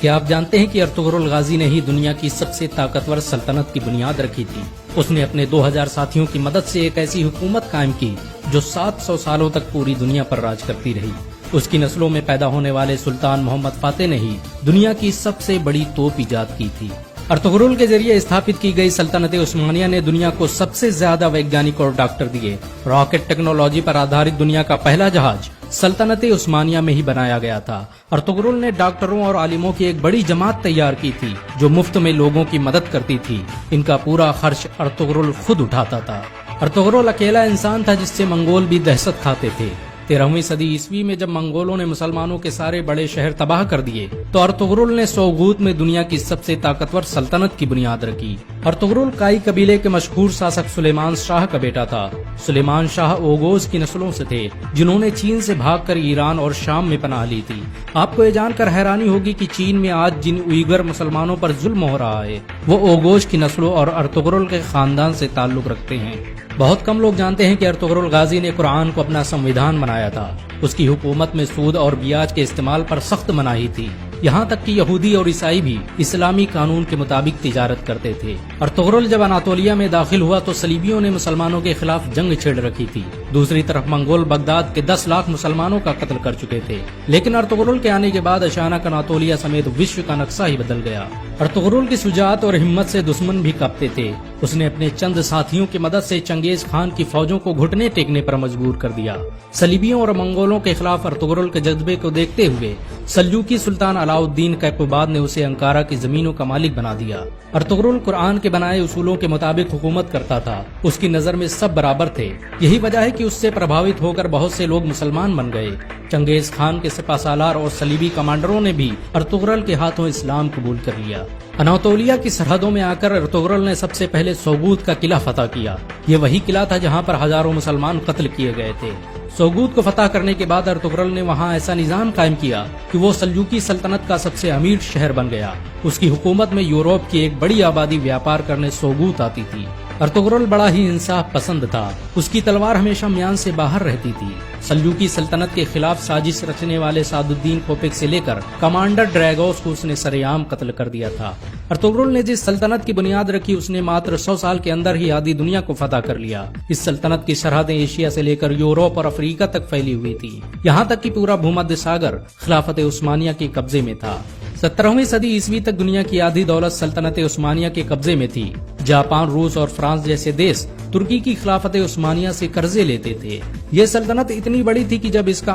کیا آپ جانتے ہیں کہ ارطغرل غازی نے ہی دنیا کی سب سے طاقتور سلطنت کی بنیاد رکھی تھی؟ اس نے اپنے 2000 ساتھیوں کی مدد سے ایک ایسی حکومت قائم کی جو 700 سالوں تک پوری دنیا پر راج کرتی رہی۔ اس کی نسلوں میں پیدا ہونے والے سلطان محمد فاتح نے ہی دنیا کی سب سے بڑی توپ ایجاد کی تھی۔ ارطغرل کے ذریعے استھاپت کی گئی سلطنت عثمانیہ نے دنیا کو سب سے زیادہ ویگیانک اور ڈاکٹر دیے۔ راکٹ ٹیکنالوجی پر آدھارت دنیا کا پہلا جہاز سلطنت عثمانیہ میں ہی بنایا گیا تھا۔ ارطغرل نے ڈاکٹروں اور عالموں کی ایک بڑی جماعت تیار کی تھی جو مفت میں لوگوں کی مدد کرتی تھی۔ ان کا پورا خرچ ارطغرل خود اٹھاتا تھا۔ ارطغرل اکیلا انسان تھا جس سے منگول بھی دہشت کھاتے تھے۔ 13ویں صدی عیسوی میں جب منگولوں نے مسلمانوں کے سارے بڑے شہر تباہ کر دیے تو ارطغرل نے سوگوت میں دنیا کی سب سے طاقتور سلطنت کی بنیاد رکھی۔ ارطغرل کائی قبیلے کے مشہور شاسک سلیمان شاہ کا بیٹا تھا۔ سلیمان شاہ اوغوز کی نسلوں سے تھے جنہوں نے چین سے بھاگ کر ایران اور شام میں پناہ لی تھی۔ آپ کو یہ جان کر حیرانی ہوگی کہ چین میں آج جن اوئیگر مسلمانوں پر ظلم ہو رہا ہے وہ اوغوز کی نسلوں اور ارطغرل کے خاندان سے تعلق رکھتے ہیں۔ بہت کم لوگ جانتے ہیں کہ ارطغرل غازی نے قرآن کو اپنا سنویدھان بنایا تھا۔ اس کی حکومت میں سود اور بیاج کے استعمال پر سخت مناہی تھی، یہاں تک کہ یہودی اور عیسائی بھی اسلامی قانون کے مطابق تجارت کرتے تھے۔ ارطغرل جب اناطولیہ میں داخل ہوا تو صلیبیوں نے مسلمانوں کے خلاف جنگ چھیڑ رکھی تھی۔ دوسری طرف منگول بغداد کے 10 لاکھ مسلمانوں کا قتل کر چکے تھے، لیکن ارطغرل کے آنے کے بعد اچانک اناطولیہ سمیت وشو کا نقشہ ہی بدل گیا۔ ارطغرل کی شجاعت اور ہمت سے دشمن بھی کانپتے تھے۔ اس نے اپنے چند ساتھیوں کی مدد سے چنگیز خان کی فوجوں کو گھٹنے ٹیکنے پر مجبور کر دیا۔ صلیبیوں اور منگولوں کے خلاف ارطغرل کے جذبے کو دیکھتے ہوئے سلجوقی سلطان علاؤالدین کیقوباد نے اسے انکارا کی زمینوں کا مالک بنا دیا۔ ارطغرل قرآن کے بنائے اصولوں کے مطابق حکومت کرتا تھا۔ اس کی نظر میں سب برابر تھے، یہی وجہ ہے کہ اس سے پربھاوت ہو کر بہت سے لوگ مسلمان بن گئے۔ چنگیز خان کے سپہ سالار اور صلیبی کمانڈروں نے بھی ارطغرل کے ہاتھوں اسلام قبول کر لیا۔ اناطولیہ کی سرحدوں میں آ کر ارطغرل نے سب سے پہلے سوگوت کا قلعہ فتح کیا۔ یہ وہی قلعہ تھا جہاں پر ہزاروں مسلمان قتل کیے گئے تھے۔ سوگوت کو فتح کرنے کے بعد ارطغرل نے وہاں ایسا نظام قائم کیا کہ وہ سلجوقی سلطنت کا سب سے امیر شہر بن گیا۔ اس کی حکومت میں یورپ کی ایک بڑی آبادی ویاپار کرنے سوگوت آتی تھی۔ ارطغرل بڑا ہی انصاف پسند تھا۔ اس کی تلوار ہمیشہ میان سے باہر رہتی تھی۔ سلجوقی سلطنت کے خلاف سازش رچنے والے سعد الدین کوپک سے لے کر کمانڈر ڈریگوس کو اس نے سرعام قتل کر دیا تھا۔ ارطغرل نے جس سلطنت کی بنیاد رکھی اس نے ماتر 100 سال کے اندر ہی آدھی دنیا کو فتح کر لیا۔ اس سلطنت کی سرحدیں ایشیا سے لے کر یورپ اور افریقہ تک پھیلی ہوئی تھی، یہاں تک کہ پورا بھومدھیہ ساگر خلافت عثمانیہ کے قبضے میں تھا۔ 17ویں صدی عیسوی تک دنیا کی آدھی دولت سلطنت عثمانیہ کے قبضے میں تھی۔ جاپان، روس اور فرانس جیسے دیش ترکی کی خلافت عثمانیہ سے قرضے لیتے تھے۔ یہ سلطنت اتنی بڑی تھی کہ جب اس کا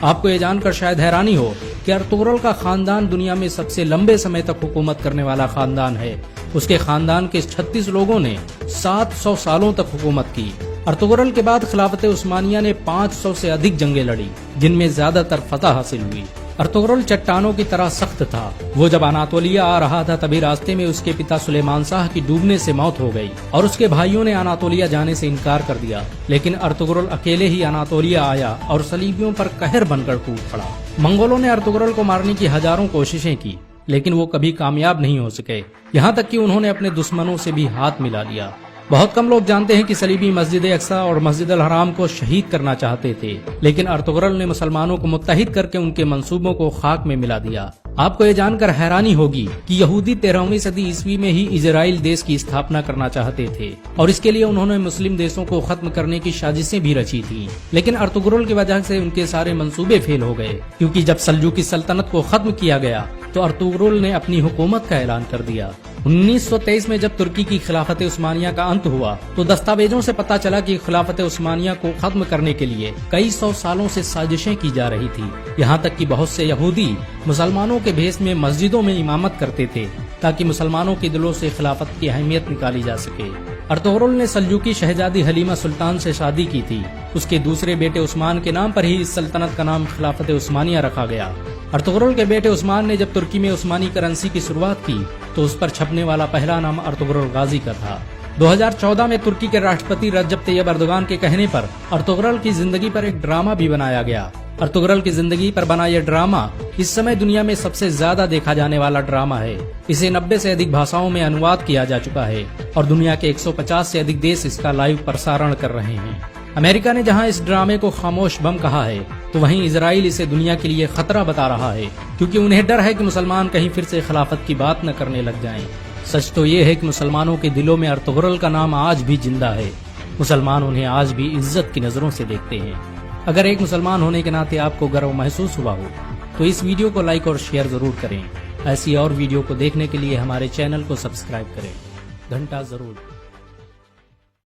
آپ کو یہ جان کر شاید حیرانی ہو کہ ارطغرل کا خاندان دنیا میں سب سے لمبے سمے تک حکومت کرنے والا خاندان ہے۔ اس کے خاندان کے 36 لوگوں نے 700 سالوں تک حکومت کی۔ ارطغرل کے بعد خلافت عثمانیہ نے 500 سے ادھک جنگیں لڑی جن میں زیادہ تر فتح حاصل ہوئی۔ ارطغرل چٹانوں کی طرح سخت تھا۔ وہ جب اناطولیہ آ رہا تھا تبھی راستے میں اس کے پتا سلیمان شاہ کی ڈوبنے سے موت ہو گئی اور اس کے بھائیوں نے اناطولیہ جانے سے انکار کر دیا، لیکن ارطغرل اکیلے ہی اناطولیہ آیا اور صلیبیوں پر قہر بن کر ٹوٹ پڑا۔ منگولوں نے ارطغرل کو مارنے کی ہزاروں کوششیں کی لیکن وہ کبھی کامیاب نہیں ہو سکے، یہاں تک کہ انہوں نے اپنے دشمنوں سے بھی ہاتھ ملا لیا۔ بہت کم لوگ جانتے ہیں کہ صلیبی مسجد اقصی اور مسجد الحرام کو شہید کرنا چاہتے تھے، لیکن ارطغرل نے مسلمانوں کو متحد کر کے ان کے منصوبوں کو خاک میں ملا دیا۔ آپ کو یہ جان کر حیرانی ہوگی کہ یہودی 13ویں صدی عیسوی میں ہی اسرائیل دیش کی استھاپنا کرنا چاہتے تھے اور اس کے لیے انہوں نے مسلم دیشوں کو ختم کرنے کی سازشیں بھی رچی تھیں، لیکن ارطغرل کی وجہ سے ان کے سارے منصوبے فیل ہو گئے، کیونکہ جب سلجوقی سلطنت کو ختم کیا گیا تو ارطغرل نے اپنی حکومت کا اعلان کر دیا۔ 1923 میں جب ترکی کی خلافت عثمانیہ کا انت ہوا تو دستاویزوں سے پتہ چلا کہ خلافت عثمانیہ کو ختم کرنے کے لیے کئی سو سالوں سے سازشیں کی جا رہی تھی، یہاں تک کہ بہت سے یہودی مسلمانوں کے بھیس میں مسجدوں میں امامت کرتے تھے تاکہ مسلمانوں کے دلوں سے خلافت کی اہمیت نکالی جا سکے۔ ارطغرل نے سلجوقی شہزادی حلیمہ سلطان سے شادی کی تھی۔ اس کے دوسرے بیٹے عثمان کے نام پر ہی اس سلطنت کا نام خلافت عثمانیہ رکھا گیا۔ ارطغرل کے بیٹے عثمان نے جب ترکی میں عثمانی کرنسی کی شروعات کی تو اس پر چھپنے والا پہلا نام ارطغرل غازی کا تھا۔ 2014 میں ترکی کے راشٹرپتی رجب طیب اردوغان کے کہنے پر ارطغرل کی زندگی پر ایک ڈرامہ بھی بنایا گیا۔ ارطغرل کی زندگی پر بنا یہ ڈرامہ اس سمے دنیا میں سب سے زیادہ دیکھا جانے والا ڈرامہ ہے۔ اسے 90 سے ادھک بھاشاؤں میں انواد کیا جا چکا ہے اور دنیا کے 150 سے ادھک دیش اس کا لائیو پرسارن کر رہے ہیں۔ امریکہ نے جہاں اس ڈرامے کو خاموش بم کہا ہے تو وہیں اسرائیل اسے دنیا کے لیے خطرہ بتا رہا ہے، کیونکہ انہیں ڈر ہے کہ مسلمان کہیں پھر سے خلافت کی بات نہ کرنے لگ جائیں۔ سچ تو یہ ہے کہ مسلمانوں کے دلوں میں ارطغرل کا نام آج بھی زندہ ہے، مسلمان انہیں آج بھی عزت کی نظروں سے دیکھتے ہیں۔ اگر ایک مسلمان ہونے کے ناطے آپ کو گرو محسوس ہوا ہو تو اس ویڈیو کو لائک اور شیئر ضرور کریں۔ ایسی اور ویڈیو کو دیکھنے کے لیے ہمارے چینل کو سبسکرائب کریں، گھنٹا ضرور